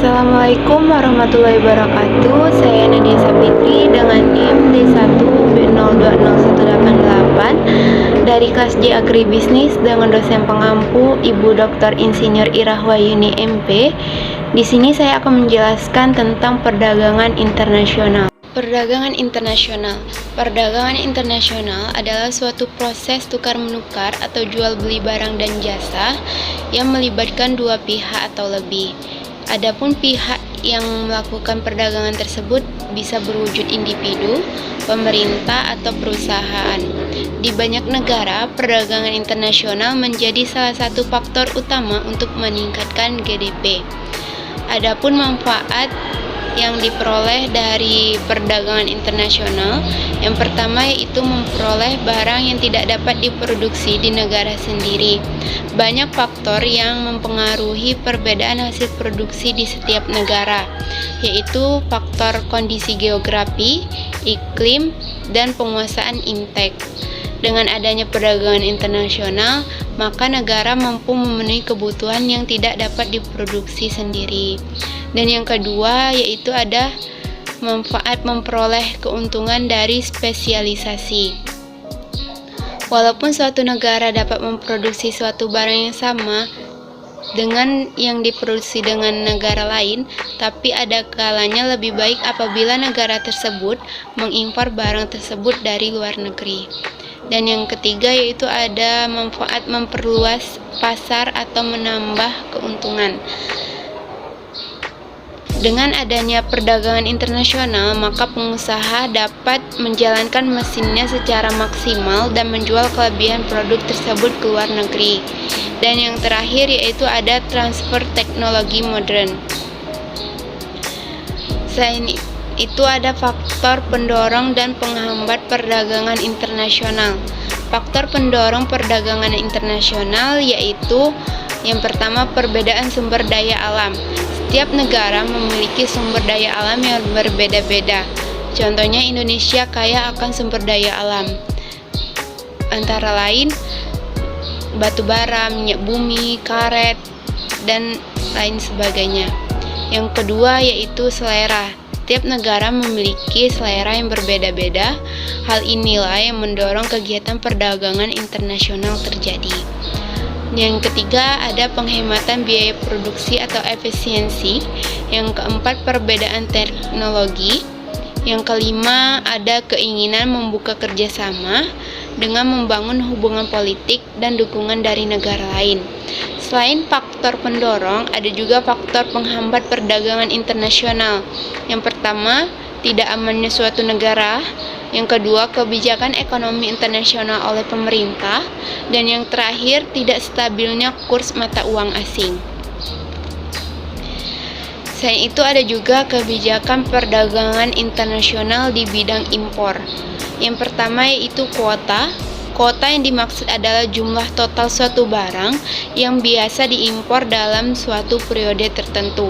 Assalamualaikum warahmatullahi wabarakatuh. Saya Nadia Sapitri dengan NIM D1B020188 dari kelas J Agribisnis dengan dosen pengampu Ibu Dr. Insinyur Irahwayuni MP. Di sini saya akan menjelaskan tentang perdagangan internasional. Perdagangan internasional. Perdagangan internasional adalah suatu proses tukar-menukar atau jual beli barang dan jasa yang melibatkan dua pihak atau lebih. Adapun pihak yang melakukan perdagangan tersebut bisa berwujud individu, pemerintah, atau perusahaan. Di banyak negara, perdagangan internasional menjadi salah satu faktor utama untuk meningkatkan GDP. Adapun manfaat yang diperoleh dari perdagangan internasional, yang pertama yaitu memperoleh barang yang tidak dapat diproduksi di negara sendiri. Banyak faktor yang mempengaruhi perbedaan hasil produksi di setiap negara, yaitu faktor kondisi geografi, iklim, dan penguasaan imptek. Dengan adanya perdagangan internasional, maka negara mampu memenuhi kebutuhan yang tidak dapat diproduksi sendiri. Dan yang kedua yaitu ada manfaat memperoleh keuntungan dari spesialisasi. Walaupun suatu negara dapat memproduksi suatu barang yang sama dengan yang diproduksi dengan negara lain, tapi ada kalanya lebih baik apabila negara tersebut mengimpor barang tersebut dari luar negeri. Dan yang ketiga yaitu ada manfaat memperluas pasar atau menambah keuntungan. Dengan adanya perdagangan internasional, maka pengusaha dapat menjalankan mesinnya secara maksimal dan menjual kelebihan produk tersebut ke luar negeri. Dan yang terakhir yaitu ada transfer teknologi modern. Selain itu ada faktor pendorong dan penghambat perdagangan internasional. Faktor pendorong perdagangan internasional yaitu yang pertama perbedaan sumber daya alam. Setiap negara memiliki sumber daya alam yang berbeda-beda. Contohnya Indonesia kaya akan sumber daya alam, antara lain batu bara, minyak bumi, karet, dan lain sebagainya. Yang kedua yaitu selera. Setiap negara memiliki selera yang berbeda-beda. Hal inilah yang mendorong kegiatan perdagangan internasional terjadi. Yang ketiga ada penghematan biaya produksi atau efisiensi. Yang keempat perbedaan teknologi. Yang kelima ada keinginan membuka kerjasama dengan membangun hubungan politik dan dukungan dari negara lain. Selain faktor pendorong, ada juga faktor penghambat perdagangan internasional. Yang pertama, tidak amannya suatu negara. Yang kedua, kebijakan ekonomi internasional oleh pemerintah. Dan yang terakhir, tidak stabilnya kurs mata uang asing. Selain itu, ada juga kebijakan perdagangan internasional di bidang impor. Yang pertama yaitu kuota. Kuota yang dimaksud adalah jumlah total suatu barang yang biasa diimpor dalam suatu periode tertentu.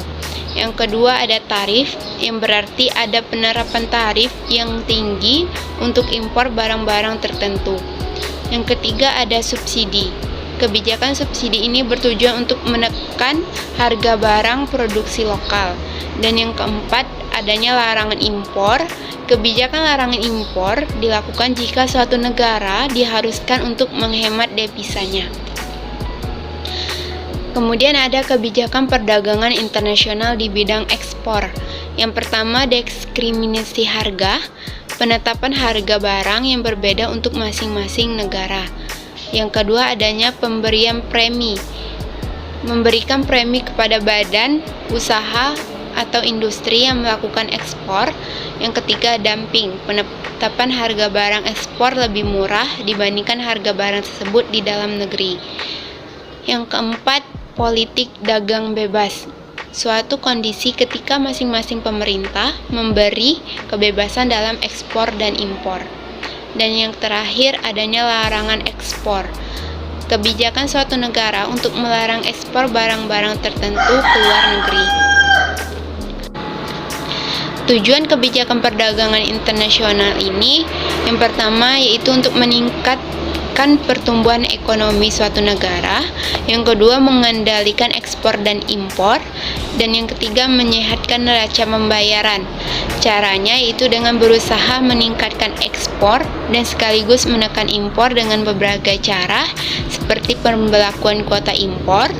Yang kedua ada tarif, yang berarti ada penerapan tarif yang tinggi untuk impor barang-barang tertentu. Yang ketiga ada subsidi. Kebijakan subsidi ini bertujuan untuk menekan harga barang produksi lokal. Dan yang keempat adanya larangan impor. Kebijakan larangan impor dilakukan jika suatu negara diharuskan untuk menghemat devisanya. Kemudian ada kebijakan perdagangan internasional di bidang ekspor. Yang pertama, diskriminasi harga, penetapan harga barang yang berbeda untuk masing-masing negara. Yang kedua, adanya pemberian premi, memberikan premi kepada badan usaha atau industri yang melakukan ekspor. Yang ketiga, dumping, penetapan harga barang ekspor lebih murah dibandingkan harga barang tersebut di dalam negeri. Yang keempat, politik dagang bebas, suatu kondisi ketika masing-masing pemerintah memberi kebebasan dalam ekspor dan impor. Dan yang terakhir, adanya larangan ekspor, kebijakan suatu negara untuk melarang ekspor barang-barang tertentu ke luar negeri. Tujuan kebijakan perdagangan internasional ini yang pertama yaitu untuk meningkatkan pertumbuhan ekonomi suatu negara. Yang kedua, mengendalikan ekspor dan impor. Dan yang ketiga, menyehatkan neraca pembayaran. Caranya yaitu dengan berusaha meningkatkan ekspor dan sekaligus menekan impor dengan beberapa cara, seperti pemberlakuan kuota impor,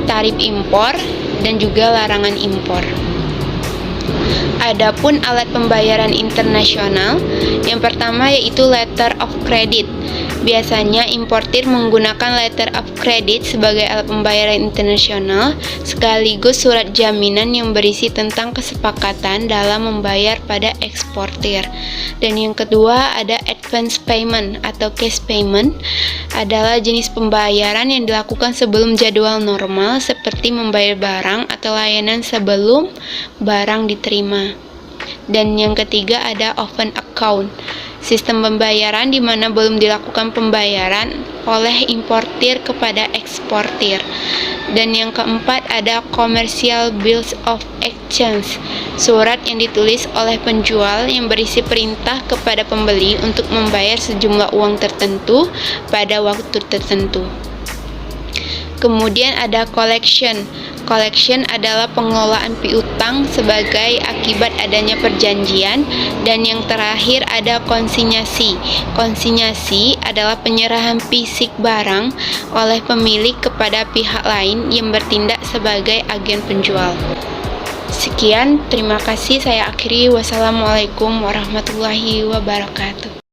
tarif impor, dan juga larangan impor. Adapun alat pembayaran internasional, yang pertama yaitu letter of credit. Biasanya importir menggunakan letter of credit sebagai alat pembayaran internasional, sekaligus surat jaminan yang berisi tentang kesepakatan dalam membayar pada eksportir. Dan yang kedua ada advance payment atau cash payment, adalah jenis pembayaran yang dilakukan sebelum jadwal normal, seperti membayar barang atau layanan sebelum barang diterima. Dan yang ketiga ada open account, sistem pembayaran di mana belum dilakukan pembayaran oleh importir kepada eksportir. Dan yang keempat ada commercial bills of exchange, surat yang ditulis oleh penjual yang berisi perintah kepada pembeli untuk membayar sejumlah uang tertentu pada waktu tertentu. Kemudian ada collection. Collection adalah pengelolaan piutang sebagai akibat adanya perjanjian. Dan yang terakhir ada konsinyasi. Konsinyasi adalah penyerahan fisik barang oleh pemilik kepada pihak lain yang bertindak sebagai agen penjual. Sekian, terima kasih, saya akhiri. Wassalamualaikum warahmatullahi wabarakatuh.